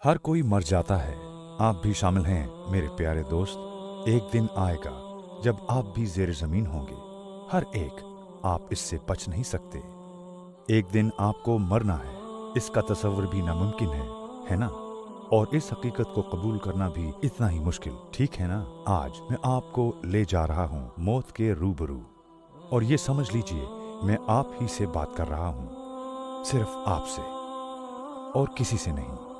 हर कोई मर जाता है, आप भी शामिल हैं मेरे प्यारे दोस्त। एक दिन आएगा जब आप भी ज़ेर ज़मीन होंगे, हर एक, आप इससे बच नहीं सकते। एक दिन आपको मरना है, इसका तसव्वुर भी नामुमकिन है ना? और इस हकीकत को कबूल करना भी इतना ही मुश्किल, ठीक है ना? आज मैं आपको ले जा रहा हूँ मौत के रूबरू, और ये समझ लीजिए मैं आप ही से बात कर रहा हूँ, सिर्फ आपसे और किसी से नहीं।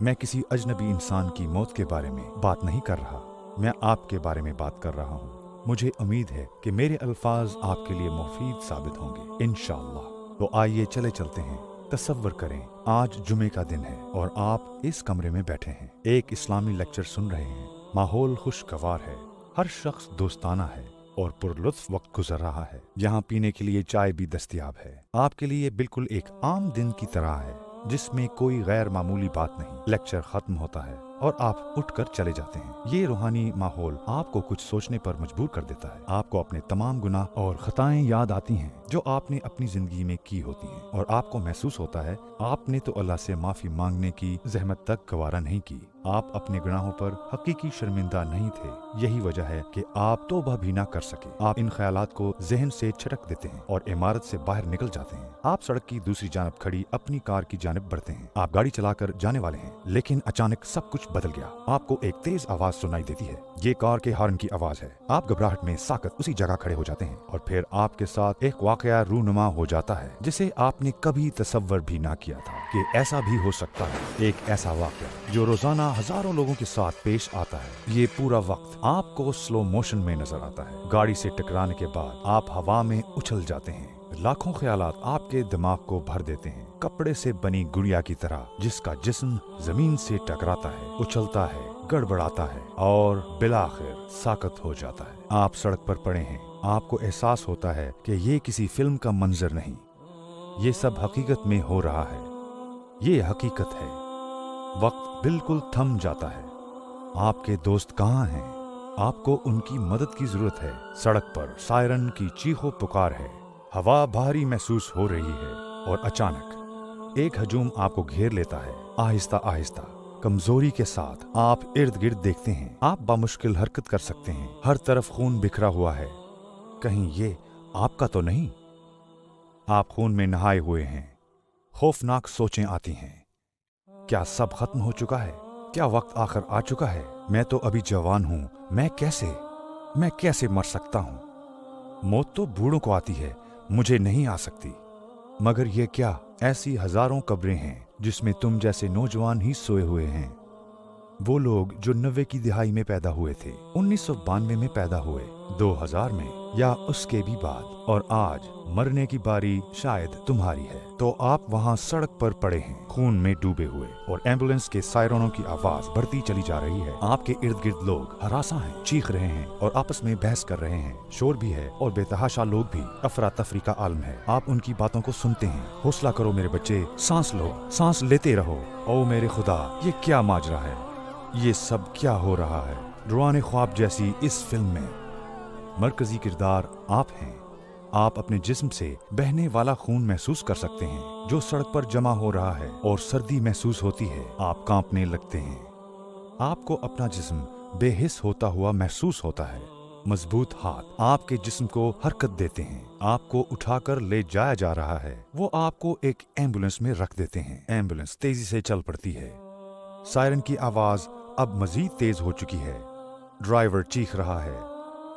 मैं किसी अजनबी इंसान की मौत के बारे में बात नहीं कर रहा, मैं आपके बारे में बात कर रहा हूँ। मुझे उम्मीद है कि मेरे अल्फाज आपके लिए मुफीद साबित होंगे इंशाअल्लाह। तो आइए चले चलते हैं। तसव्वुर करें आज जुमे का दिन है और आप इस कमरे में बैठे हैं, एक इस्लामी लेक्चर सुन रहे हैं। माहौल खुशगवार है, हर शख्स दोस्ताना है और पुरलुत्फ वक्त गुजर रहा है। यहाँ पीने के लिए चाय भी दस्तयाब है। आपके लिए बिल्कुल एक आम दिन की तरह है, जिसमें कोई गैर मामूली बात नहीं। लेक्चर खत्म होता है और आप उठकर चले जाते हैं। ये रूहानी माहौल आपको कुछ सोचने पर मजबूर कर देता है। आपको अपने तमाम गुनाह और खताएं याद आती हैं जो आपने अपनी जिंदगी में की होती हैं, और आपको महसूस होता है आपने तो अल्लाह से माफी मांगने की जहमत तक गवारा नहीं की। आप अपने गुनाहों पर हकीकी शर्मिंदा नहीं थे। यही वजह है कि आप तौबा भी ना कर सके। आप इन ख्यालात को जहन से छटक देते हैं और इमारत से बाहर निकल जाते हैं। आप सड़क की दूसरी जानब खड़ी अपनी कार की जानब बढ़ते हैं। आप गाड़ी चलाकर जाने वाले हैं, लेकिन अचानक सब कुछ बदल गया। आपको एक तेज आवाज सुनाई देती है। ये कार के हॉर्न की आवाज है। आप घबराहट में साकत उसी जगह खड़े हो जाते हैं, और फिर आपके साथ एक वाकया रूनुमा हो जाता है जिसे आपने कभी तसव्वुर भी ना किया था कि ऐसा भी हो सकता है। एक ऐसा वाकया जो रोजाना हजारों लोगों के साथ पेश आता है। ये पूरा वक्त आपको स्लो मोशन में नजर आता है। गाड़ी से टकराने के बाद आप हवा में उछल जाते हैं। लाखों ख्यालात आपके दिमाग को भर देते हैं, कपड़े से बनी गुड़िया की तरह जिसका जिस्म जमीन से टकराता है, उछलता है, गड़बड़ाता है और बिलाखिर साकत हो जाता है। आप सड़क पर पड़े हैं। आपको एहसास होता है कि ये किसी फिल्म का मंजर नहीं, ये सब हकीकत में हो रहा है। ये हकीकत है। वक्त बिल्कुल थम जाता है। आपके दोस्त कहाँ हैं? आपको उनकी मदद की जरूरत है। सड़क पर सायरन की चीखो पुकार है। हवा भारी महसूस हो रही है और अचानक एक हजूम आपको घेर लेता है। आहिस्ता आहिस्ता, कमजोरी के साथ आप इर्द गिर्द देखते हैं। आप बामुश्किल हरकत कर सकते हैं। हर तरफ खून बिखरा हुआ है। कहीं ये आपका तो नहीं? आप खून में नहाए हुए हैं। खौफनाक सोचें आती हैं। क्या सब खत्म हो चुका है? क्या वक्त आखिर आ चुका है? मैं तो अभी जवान हूं, मैं कैसे मर सकता हूं? मौत तो बूढ़ों को आती है, मुझे नहीं आ सकती। मगर ये क्या, ऐसी हजारों कब्रें हैं जिसमें तुम जैसे नौजवान ही सोए हुए हैं। वो लोग जो 90 की दिहाई में पैदा हुए थे, 1992 में पैदा हुए, 2000 में या उसके भी बाद, और आज मरने की बारी शायद तुम्हारी है। तो आप वहाँ सड़क पर पड़े हैं, खून में डूबे हुए, और एम्बुलेंस के सायरनों की आवाज बढ़ती चली जा रही है। आपके इर्द गिर्द लोग हरासा हैं, चीख रहे हैं और आपस में बहस कर रहे हैं। शोर भी है और बेतहाशा लोग भी। अफरा तफरी का आलम है। आप उनकी बातों को सुनते हैं। हौसला करो मेरे बच्चे, सांस लो, सांस लेते रहो। ओ मेरे खुदा, ये क्या माजरा है? ये सब क्या हो रहा है? रुआने ख्वाब जैसी इस फिल्म में मरकजी किरदार आप हैं। आप अपने जिस्म से बहने वाला खून महसूस कर सकते हैं जो सड़क पर जमा हो रहा है, और सर्दी महसूस होती है। आप कांपने लगते हैं। आपको अपना जिस्म बेहिस होता हुआ महसूस होता है। मजबूत हाथ आपके जिस्म को हरकत देते हैं। आपको उठाकर ले जाया जा रहा है। वो आपको एक एम्बुलेंस में रख देते हैं। एम्बुलेंस तेजी से चल पड़ती है। सायरन की आवाज अब मजीद तेज हो चुकी है। ड्राइवर चीख रहा है,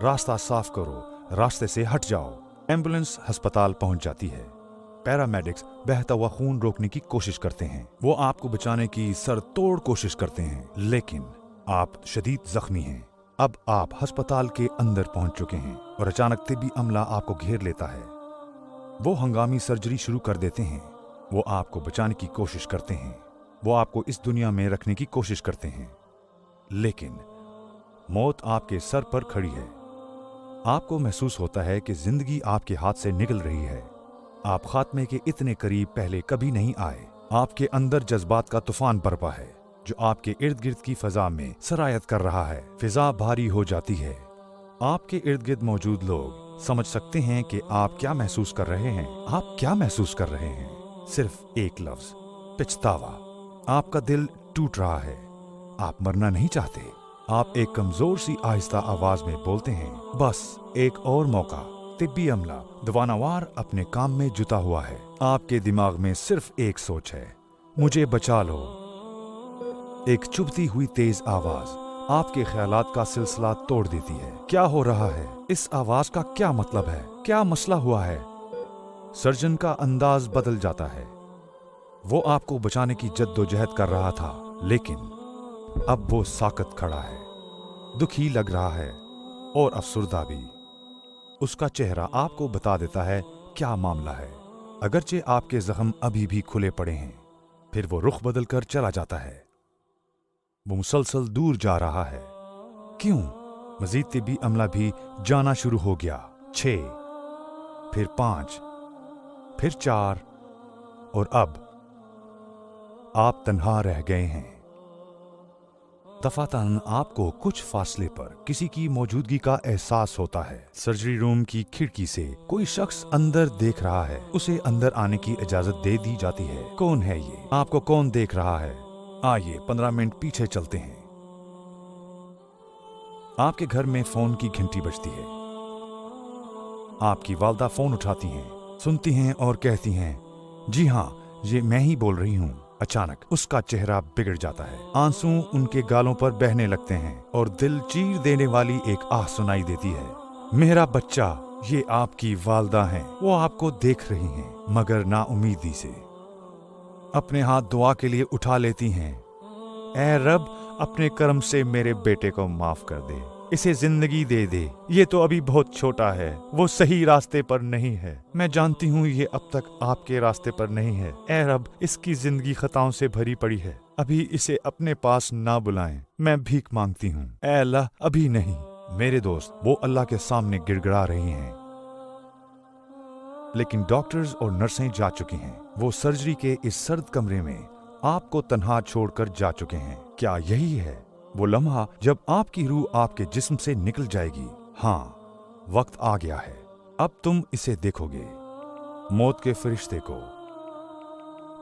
रास्ता साफ करो, रास्ते से हट जाओ। एम्बुलेंस अस्पताल पहुंच जाती है। पैरामेडिक्स बहता हुआ खून रोकने की कोशिश करते हैं। वो आपको बचाने की सर तोड़ कोशिश करते हैं, लेकिन आप शदीद जख्मी हैं। अब आप अस्पताल के अंदर पहुंच चुके हैं और अचानक तिब्बी अमला आपको घेर लेता है। वो हंगामी सर्जरी शुरू कर देते हैं। वो आपको बचाने की कोशिश करते हैं। वो आपको इस दुनिया में रखने की कोशिश करते हैं, लेकिन मौत आपके सर पर खड़ी है। आपको महसूस होता है कि जिंदगी आपके हाथ से निकल रही है। आप खात्मे के इतने करीब पहले कभी नहीं आए। आपके अंदर जज्बात का तूफान बरपा है जो आपके इर्द गिर्द की फजा में सरायत कर रहा है। फिजा भारी हो जाती है। आपके इर्द गिर्द मौजूद लोग समझ सकते हैं कि आप क्या महसूस कर रहे हैं। आप क्या महसूस कर रहे हैं? सिर्फ एक लफ्ज, पछतावा। आपका दिल टूट रहा है। आप मरना नहीं चाहते। आप एक कमजोर सी आहिस्ता आवाज में बोलते हैं, बस एक और मौका। तिब्बी अमला दवानावार अपने काम में जुटा हुआ है। आपके दिमाग में सिर्फ एक सोच है, मुझे बचा लो। एक चुभती हुई तेज आवाज आपके ख्यालात का सिलसिला तोड़ देती है। क्या हो रहा है? इस आवाज का क्या मतलब है? क्या मसला हुआ है? सर्जन का अंदाज बदल जाता है। वो आपको बचाने की जद्दोजहद कर रहा था, लेकिन अब वो साकत खड़ा है, दुखी लग रहा है और अफसुर्दा भी। उसका चेहरा आपको बता देता है क्या मामला है। अगरचे आपके जख्म अभी भी खुले पड़े हैं, फिर वो रुख बदल कर चला जाता है। वो मुसलसल दूर जा रहा है। क्यों? मजीद तिब्बी अमला भी जाना शुरू हो गया। 6, फिर 5, फिर 4 और अब आप तन्हा रह गए हैं। दफातन आपको कुछ फासले पर किसी की मौजूदगी का एहसास होता है। सर्जरी रूम की खिड़की से कोई शख्स अंदर देख रहा है। उसे अंदर आने की इजाजत दे दी जाती है। कौन है ये? आपको कौन देख रहा है? आइए 15 मिनट पीछे चलते हैं। आपके घर में फोन की घंटी बजती है। आपकी वालदा फोन उठाती हैं, सुनती हैं और कहती हैं, जी हाँ, ये मैं ही बोल रही हूँ। अचानक उसका चेहरा बिगड़ जाता है। आंसू उनके गालों पर बहने लगते हैं और दिल चीर देने वाली एक आह सुनाई देती है। मेरा बच्चा, ये आपकी वालदा हैं। वो आपको देख रही हैं, मगर नाउमीदी से। अपने हाथ दुआ के लिए उठा लेती हैं। ऐ रब, अपने करम से मेरे बेटे को माफ कर दे, इसे जिंदगी दे दे। ये तो अभी बहुत छोटा है, वो सही रास्ते पर नहीं है। मैं जानती हूँ ये अब तक आपके रास्ते पर नहीं है। ऐ रब, इसकी जिंदगी खताओं से भरी पड़ी है, अभी इसे अपने पास ना बुलाएं। मैं भीख मांगती हूँ। ऐ अल्लाह, अभी नहीं। मेरे दोस्त वो अल्लाह के सामने गिड़गिड़ा रही हैं, लेकिन डॉक्टर्स और नर्सें जा चुकी हैं। वो सर्जरी के इस सर्द कमरे में आपको तन्हा छोड़कर जा चुके हैं। क्या यही है वो लम्हा जब आपकी रूह आपके जिस्म से निकल जाएगी? हाँ, वक्त आ गया है। अब तुम इसे देखोगे, मौत के फरिश्ते को,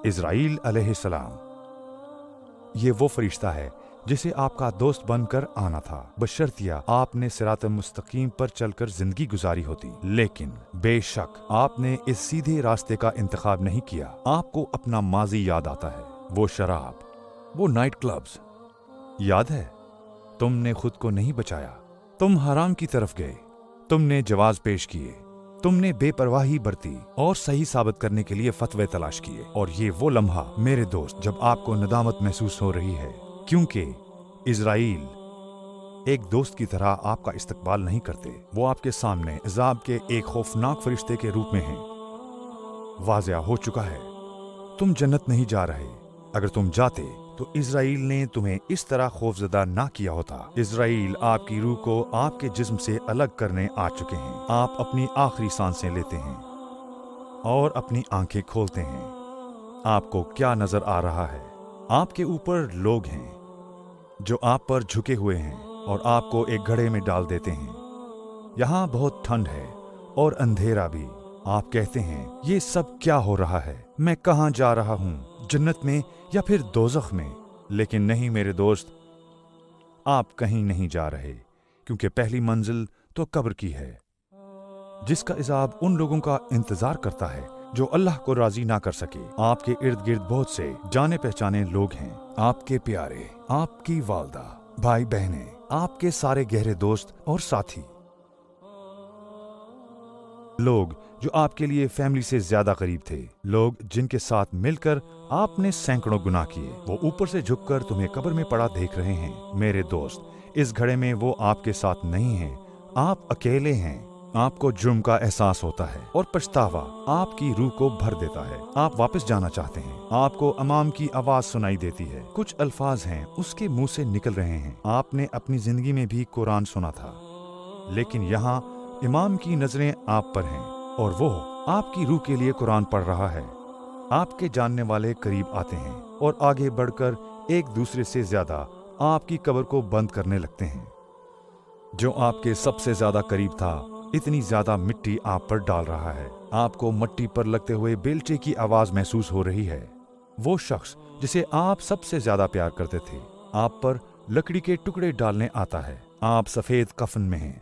इज़राइल अलैहिस्सलाम। ये वो फरिश्ता है जिसे आपका दोस्त बनकर आना था, बशर्तिया आपने सिरात मुस्तकीम पर चलकर जिंदगी गुजारी होती। लेकिन बेशक आपने इस सीधे रास्ते का इंतखाब नहीं किया। आपको अपना माजी याद आता है, वो शराब, वो नाइट क्लब्स याद है। तुमने खुद को नहीं बचाया, तुम हराम की तरफ गए, तुमने जवाज पेश किए, तुमने बेपरवाही बरती और सही साबित करने के लिए फतवे तलाश किए। और ये वो लम्हा मेरे दोस्त जब आपको नदामत महसूस हो रही है, क्योंकि इज़राइल एक दोस्त की तरह आपका इस्तकबाल नहीं करते। वो आपके सामने अज़ाब के एक खौफनाक फरिश्ते के रूप में हैं। वाज़िया हो चुका है, तुम जन्नत नहीं जा रहे। अगर तुम जाते तो इज़राइल ने तुम्हें इस तरह खौफजदा ना किया होता। इज़राइल आपकी रूह को आपके जिस्म से अलग करने आ चुके हैं। आप अपनी आखिरी सांसें लेते हैं और अपनी आंखें खोलते हैं। आपको क्या नजर आ रहा है? आपके ऊपर लोग हैं जो आप पर झुके हुए हैं और आपको एक घड़े में डाल देते हैं। यहाँ बहुत ठंड है और अंधेरा भी। आप कहते हैं, ये सब क्या हो रहा है? मैं कहाँ जा रहा हूँ, जन्नत में या फिर दोज़ख में? लेकिन नहीं मेरे दोस्त, आप कहीं नहीं जा रहे, क्योंकि पहली मंजिल तो कब्र की है, जिसका इज़ाब उन लोगों का इंतजार करता है जो अल्लाह को राजी ना कर सके। आपके इर्द गिर्द बहुत से जाने पहचाने लोग हैं, आपके प्यारे, आपकी वालदा, भाई बहनें, आपके सारे गहरे दोस्त और साथी, लोग जो आपके लिए फैमिली से ज्यादा करीब थे, लोग जिनके साथ मिलकर आपने सैकड़ों गुनाह किए। वो ऊपर से झुककर तुम्हें कब्र में पड़ा देख रहे हैं। मेरे दोस्त, इस घड़े में वो आपके साथ नहीं हैं, आप अकेले हैं। आपको जुर्म का एहसास होता है और पछतावा आपकी रूह को भर देता है। आप वापस जाना चाहते हैं। आपको अमाम की आवाज सुनाई देती है। कुछ अल्फाज हैं उसके मुंह से निकल रहे हैं। आपने अपनी जिंदगी में भी कुरान सुना था, लेकिन यहाँ इमाम की नजरें आप पर हैं और वो आपकी रूह के लिए कुरान पढ़ रहा है। आपके जानने वाले करीब आते हैं और आगे बढ़कर एक दूसरे से ज्यादा आपकी कब्र को बंद करने लगते हैं। जो आपके सबसे ज्यादा करीब था, इतनी ज्यादा मिट्टी आप पर डाल रहा है। आपको मट्टी पर लगते हुए बेलचे की आवाज महसूस हो रही है। वो शख्स जिसे आप सबसे ज्यादा प्यार करते थे, आप पर लकड़ी के टुकड़े डालने आता है। आप सफेद कफन में हैं।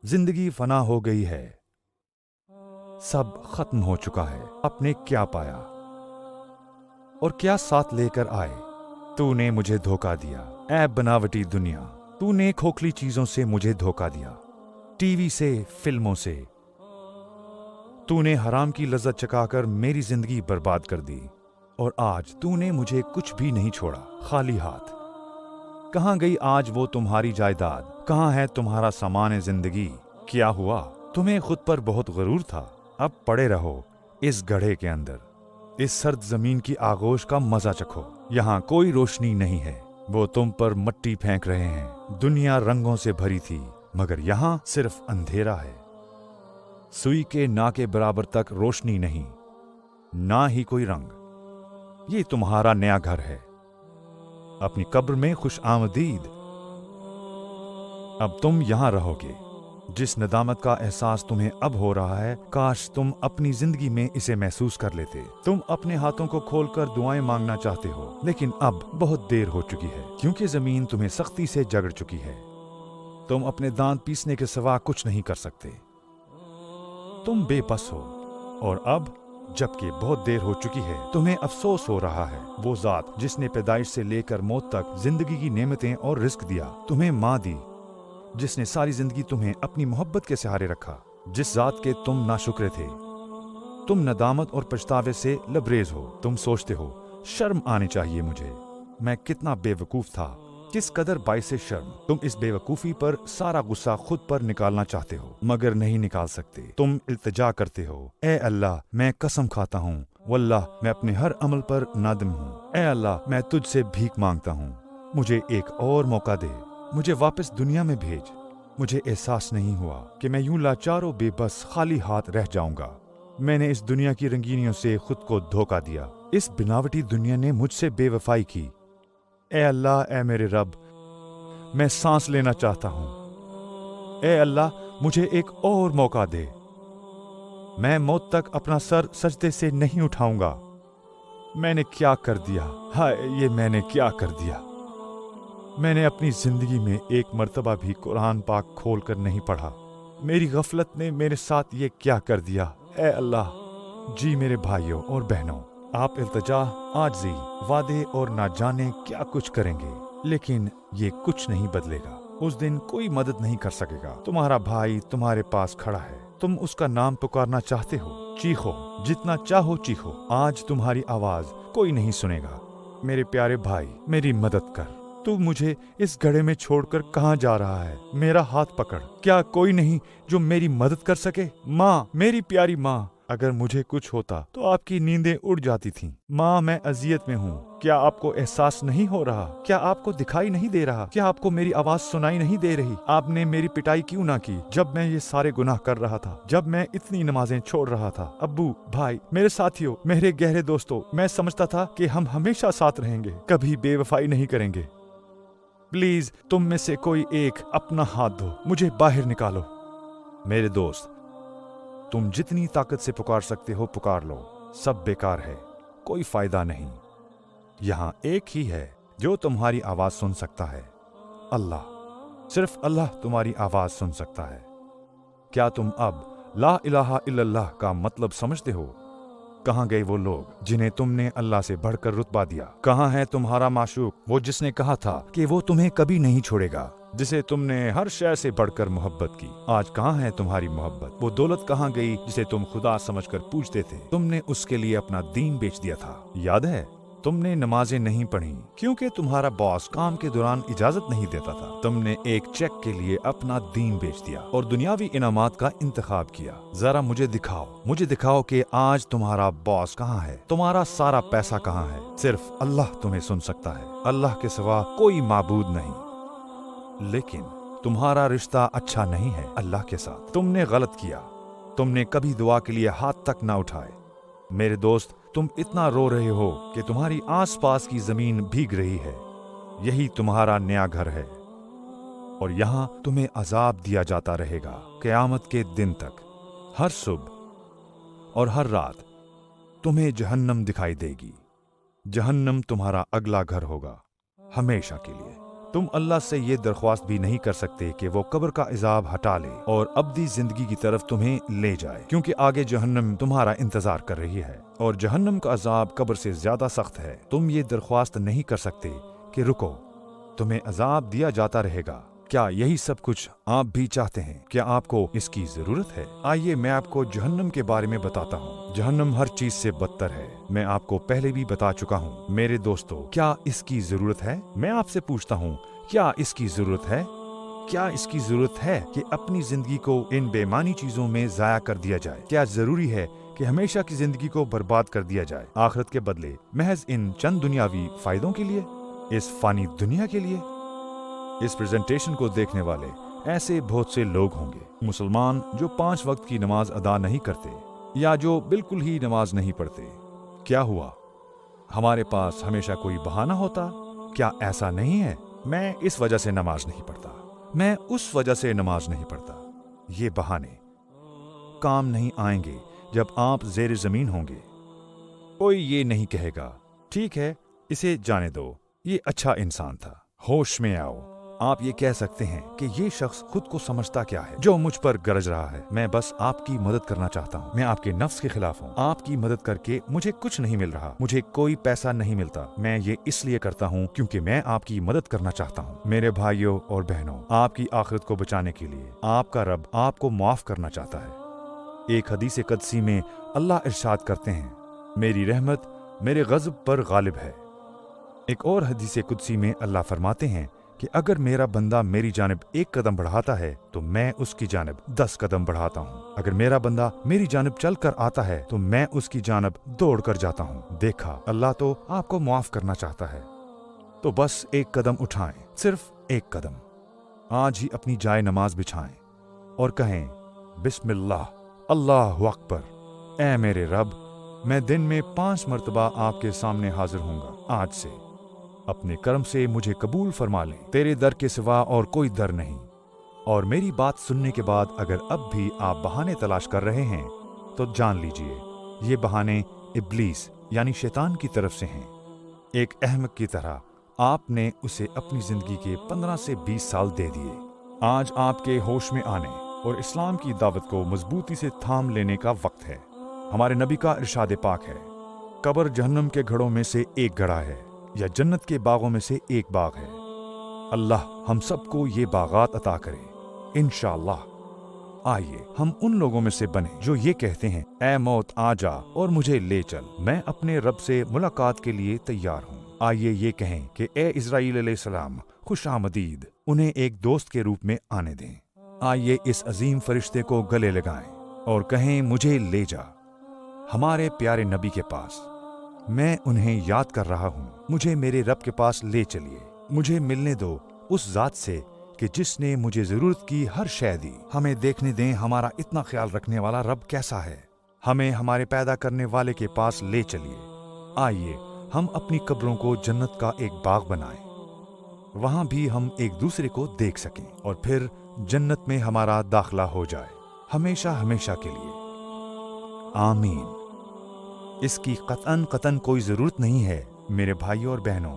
जिंदगी फना हो गई है, सब खत्म हो चुका है। आपने क्या पाया और क्या साथ लेकर आए? तूने मुझे धोखा दिया, ऐ बनावटी दुनिया। तूने खोखली चीजों से मुझे धोखा दिया, टीवी से, फिल्मों से। तूने हराम की लज्जत चखाकर मेरी जिंदगी बर्बाद कर दी और आज तूने मुझे कुछ भी नहीं छोड़ा, खाली हाथ। कहाँ गई आज वो तुम्हारी जायदाद? कहाँ है तुम्हारा सामान जिंदगी? क्या हुआ? तुम्हें खुद पर बहुत गरूर था। अब पड़े रहो इस गड्ढे के अंदर, इस सर्द जमीन की आगोश का मजा चखो। यहाँ कोई रोशनी नहीं है, वो तुम पर मट्टी फेंक रहे हैं। दुनिया रंगों से भरी थी, मगर यहाँ सिर्फ अंधेरा है। सुई के ना के बराबर तक रोशनी नहीं, ना ही कोई रंग। ये तुम्हारा नया घर है, अपनी कब्र में खुश आमदीद। अब तुम यहां रहोगे। जिस नदामत का एहसास तुम्हें अब हो रहा है, काश तुम अपनी जिंदगी में इसे महसूस कर लेते। तुम अपने हाथों को खोलकर दुआएं मांगना चाहते हो, लेकिन अब बहुत देर हो चुकी है, क्योंकि जमीन तुम्हें सख्ती से जकड़ चुकी है। तुम अपने दांत पीसने के सिवा कुछ नहीं कर सकते। तुम बेबस हो, और अब जबकि बहुत देर हो चुकी है, तुम्हें अफसोस हो रहा है। वो जात जिसने पैदाइश से लेकर मौत तक जिंदगी की नेमतें और रिस्क दिया, तुम्हें माँ दी, जिसने सारी जिंदगी तुम्हें अपनी मोहब्बत के सहारे रखा, जिस जात के तुम नाशुक्रे थे। तुम नदामत और पछतावे से लबरेज हो। तुम सोचते हो शर्म आनी चाहिए मुझे, मैं कितना बेवकूफ था, किस कदर बाइस शर्म। तुम इस बेवकूफी पर सारा गुस्सा खुद पर निकालना चाहते हो, मगर नहीं निकाल सकते। तुम इल्तिजा करते हो, ए अल्लाह मैं कसम खाता हूँ, वल्लाह मैं अपने हर अमल पर नादिम हूँ। ए अल्लाह मैं तुझसे भीख मांगता हूँ, मुझे एक और मौका दे, मुझे वापस दुनिया में भेज। मुझे एहसास नहीं हुआ कि मैं यूं लाचार बेबस खाली हाथ रह जाऊंगा। मैंने इस दुनिया की रंगीनियों से खुद को धोखा दिया। इस बनावटी दुनिया ने मुझसे बेवफाई की। ए अल्लाह, ए मेरे रब, मैं सांस लेना चाहता हूं। ए अल्लाह मुझे एक और मौका दे। मैं मौत तक अपना सर सजदे से नहीं उठाऊंगा। मैंने क्या कर दिया? हाय, ये मैंने क्या कर दिया? मैंने अपनी जिंदगी में एक मर्तबा भी कुरान पाक खोल कर नहीं पढ़ा। मेरी गफलत ने मेरे साथ ये क्या कर दिया? ए अल्लाह, जी मेरे भाइयों और बहनों, आप इल्तिजा, आजिज़ी, वादे और ना जाने क्या कुछ करेंगे, लेकिन ये कुछ नहीं बदलेगा। उस दिन कोई मदद नहीं कर सकेगा। तुम्हारा भाई तुम्हारे पास खड़ा है, तुम उसका नाम पुकारना चाहते हो, चीखो, जितना चाहो चीखो। आज तुम्हारी आवाज कोई नहीं सुनेगा। मेरे प्यारे भाई, मेरी मदद कर। तू मुझे इस गड्ढे में छोड़कर कहाँ जा रहा है? मेरा हाथ पकड़। क्या कोई नहीं जो मेरी मदद कर सके? माँ, मेरी प्यारी माँ, अगर मुझे कुछ होता तो आपकी नींदें उड़ जाती थीं। माँ, मैं अजियत में हूँ। क्या आपको एहसास नहीं हो रहा? क्या आपको दिखाई नहीं दे रहा? क्या आपको मेरी आवाज सुनाई नहीं दे रही? आपने मेरी पिटाई क्यों ना की जब मैं ये सारे गुनाह कर रहा था, जब मैं इतनी नमाजें छोड़ रहा था? अब्बू, भाई, मेरे साथियों, मेरे गहरे दोस्तों, मैं समझता था कि हम हमेशा साथ रहेंगे, कभी बेवफाई नहीं करेंगे। प्लीज तुम में से कोई एक अपना हाथ दो, मुझे बाहर निकालो। मेरे दोस्त, तुम जितनी ताकत से पुकार सकते हो पुकार लो, सब बेकार है, कोई फायदा नहीं। यहां एक ही है जो तुम्हारी आवाज सुन सकता है, अल्लाह। सिर्फ अल्लाह तुम्हारी आवाज सुन सकता है। क्या तुम अब ला इलाहा इल्लल्लाह का मतलब समझते हो? कहाँ गए वो लोग जिन्हें तुमने अल्लाह से बढ़कर रुतबा दिया? कहाँ है तुम्हारा माशूक, वो जिसने कहा था कि वो तुम्हें कभी नहीं छोड़ेगा, जिसे तुमने हर शय से बढ़कर मोहब्बत की? आज कहाँ है तुम्हारी मोहब्बत? वो दौलत कहाँ गई जिसे तुम खुदा समझकर पूजते थे? तुमने उसके लिए अपना दीन बेच दिया था, याद है? तुमने नमाजें नहीं पढ़ी क्योंकि तुम्हारा बॉस काम के दौरान इजाजत नहीं देता था। तुमने एक चेक के लिए अपना दीन बेच दिया और दुनियावी इनामात का इंतखाब किया। जरा मुझे दिखाओ कि आज तुम्हारा बॉस कहाँ है, तुम्हारा सारा पैसा कहाँ है। सिर्फ अल्लाह तुम्हें सुन सकता है, अल्लाह के सिवा कोई माबूद नहीं। लेकिन तुम्हारा रिश्ता अच्छा नहीं है अल्लाह के साथ। तुमने गलत किया, तुमने कभी दुआ के लिए हाथ तक ना उठाए। मेरे दोस्त, तुम इतना रो रहे हो कि तुम्हारी आसपास की जमीन भीग रही है। यही तुम्हारा नया घर है और यहाँ तुम्हें अजाब दिया जाता रहेगा क़यामत के दिन तक। हर सुबह और हर रात तुम्हें जहन्नम दिखाई देगी, जहन्नम तुम्हारा अगला घर होगा हमेशा के लिए। तुम अल्लाह से ये दरख्वास्त भी नहीं कर सकते कि वो कब्र का इजाब हटा ले और अब्दी जिंदगी की तरफ तुम्हें ले जाए, क्योंकि आगे जहन्नम तुम्हारा इंतजार कर रही है और जहन्नम का अजाब कब्र से ज्यादा सख्त है। तुम ये दरख्वास्त नहीं कर सकते कि रुको, तुम्हें अजाब दिया जाता रहेगा। क्या यही सब कुछ आप भी चाहते हैं? क्या आपको इसकी जरूरत है? आइए मैं आपको जहन्नम के बारे में बताता हूँ। जहन्नम हर चीज से बदतर है। मैं आपको पहले भी बता चुका हूँ। मेरे दोस्तों, क्या इसकी जरूरत है? मैं आपसे पूछता हूँ, क्या इसकी जरूरत है? क्या इसकी जरूरत है कि अपनी जिंदगी को इन बेमानी चीजों में जाया कर दिया जाए? क्या जरूरी है कि हमेशा की जिंदगी को बर्बाद कर दिया जाए आखिरत के बदले महज इन चंद दुनियावी फायदों के लिए, इस फानी दुनिया के लिए? इस प्रेजेंटेशन को देखने वाले ऐसे बहुत से लोग होंगे, मुसलमान जो 5 वक्त की नमाज अदा नहीं करते या जो बिल्कुल ही नमाज नहीं पढ़ते। क्या हुआ? हमारे पास हमेशा कोई बहाना होता? क्या ऐसा नहीं है? मैं इस वजह से नमाज नहीं पढ़ता, मैं उस वजह से नमाज नहीं पढ़ता। ये बहाने काम नहीं आएंगे जब आप ज़ेर ज़मीन होंगे। कोई ये नहीं कहेगा, ठीक है इसे जाने दो, ये अच्छा इंसान था। होश में आओ। आप ये कह सकते हैं कि ये शख्स खुद को समझता क्या है जो मुझ पर गरज रहा है। मैं बस आपकी मदद करना चाहता हूँ। मैं आपके नफ्स के खिलाफ हूँ। आपकी मदद करके मुझे कुछ नहीं मिल रहा, मुझे कोई पैसा नहीं मिलता। मैं ये इसलिए करता हूँ क्योंकि मैं आपकी मदद करना चाहता हूँ। मेरे भाइयों और बहनों, आपकी आखिरत को बचाने के लिए आपका रब आपको माफ करना चाहता है। एक हदीस क़ुदसी में अल्लाह इरशाद करते हैं, मेरी रहमत मेरे गज़ब पर गालिब है। एक और हदीस क़ुदसी में अल्लाह फरमाते हैं कि अगर मेरा बंदा मेरी जानिब 1 कदम बढ़ाता है तो मैं उसकी जानिब 10 कदम बढ़ाता हूँ। अगर मेरा बंदा मेरी जानिब चल कर आता है तो मैं उसकी जानिब दौड़ कर जाता हूँ। देखा, अल्लाह तो आपको माफ करना चाहता है। तो बस 1 कदम उठाएं, सिर्फ 1 कदम। आज ही अपनी जाए नमाज बिछाएं और कहें, बिस्मिल्लाह, अल्लाहु अकबर। ऐ मेरे रब, मैं दिन में 5 मरतबा आपके सामने हाजिर होऊंगा। आज से अपने कर्म से मुझे कबूल फरमा लें। तेरे दर के सिवा और कोई दर नहीं। और मेरी बात सुनने के बाद अगर अब भी आप बहाने तलाश कर रहे हैं तो जान लीजिए ये बहाने इब्लीस यानी शैतान की तरफ से हैं। एक अहमक की तरह आपने उसे अपनी जिंदगी के 15 से 20 साल दे दिए। आज आपके होश में आने और इस्लाम की दावत को मजबूती से थाम लेने का वक्त है। हमारे नबी का इरशाद पाक है, कब्र जहन्नम के घड़ों में से एक घड़ा है या जन्नत के बागों में से एक बाग है। अल्लाह हम सबको ये बागात अता करे इंशाअल्लाह। आइए हम उन लोगों में से बने जो ये कहते हैं, ऐ मौत आ जा और मुझे ले चल, मैं अपने रब से मुलाकात के लिए तैयार हूँ। आइए ये कहें कि ए इस्राईल अलैहिस्सलाम खुश आमदीद, उन्हें एक दोस्त के रूप में आने दें। आइए इस अजीम फरिश्ते को गले लगाएं और कहें, मुझे ले जा हमारे प्यारे नबी के पास। मैं उन्हें याद कर रहा हूँ, मुझे मेरे रब के पास ले चलिए। मुझे मिलने दो उस जात से कि जिसने मुझे जरूरत की हर शय दी। हमें देखने दें हमारा इतना ख्याल रखने वाला रब कैसा है। हमें हमारे पैदा करने वाले के पास ले चलिए। आइए हम अपनी कब्रों को जन्नत का एक बाग बनाएं, वहां भी हम एक दूसरे को देख सकें और फिर जन्नत में हमारा दाखला हो जाए हमेशा हमेशा के लिए। आमीन। इसकी कतन कोई जरूरत नहीं है मेरे भाइयों और बहनों।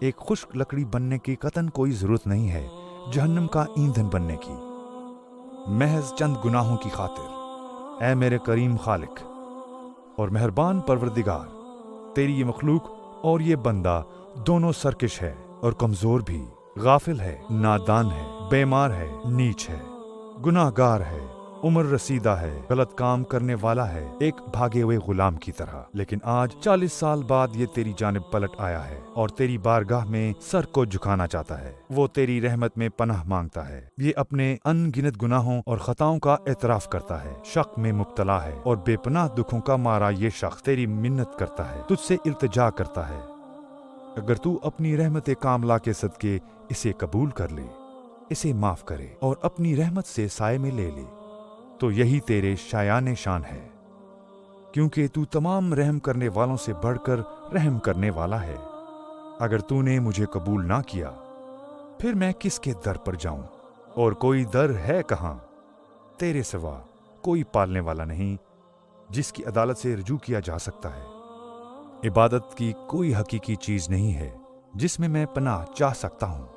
एक खुश्क लकड़ी बनने की कतन कोई जरूरत नहीं है जहन्नम का ईंधन बनने की। महज चंद गुनाहों की खातिर। ऐ मेरे करीम खालिक और मेहरबान परवरदिगार, तेरी ये मखलूक और ये बंदा दोनों सरकश है और कमजोर भी, गाफिल है, नादान है, बेमार है, नीच है, गुनाहगार है, उम्र रसीदा है, गलत काम करने वाला है, एक भागे हुए गुलाम की तरह। लेकिन आज 40 साल बाद ये तेरी जानिब पलट आया है और तेरी बारगाह में सर को झुकाना चाहता है। वो तेरी रहमत में पनाह मांगता है। ये अपने अनगिनत गुनाहों और खताओं का एतराफ करता है, शक में मुब्तला है और बेपनाह दुखों का मारा ये शख्स तेरी मिन्नत करता है, तुझसे इल्तिजा करता है। अगर तू अपनी रहमत कामला के सदके इसे कबूल कर ले, इसे माफ करे और अपनी रहमत से साए में ले ले, तो यही तेरे शायान शान है, क्योंकि तू तमाम रहम करने वालों से बढ़कर रहम करने वाला है। अगर तूने मुझे कबूल ना किया, फिर मैं किसके दर पर जाऊं? और कोई दर है कहाँ? तेरे सिवा कोई पालने वाला नहीं जिसकी अदालत से रुजू किया जा सकता है। इबादत की कोई हकीकी चीज नहीं है जिसमें मैं पनाह चाह सकता हूँ।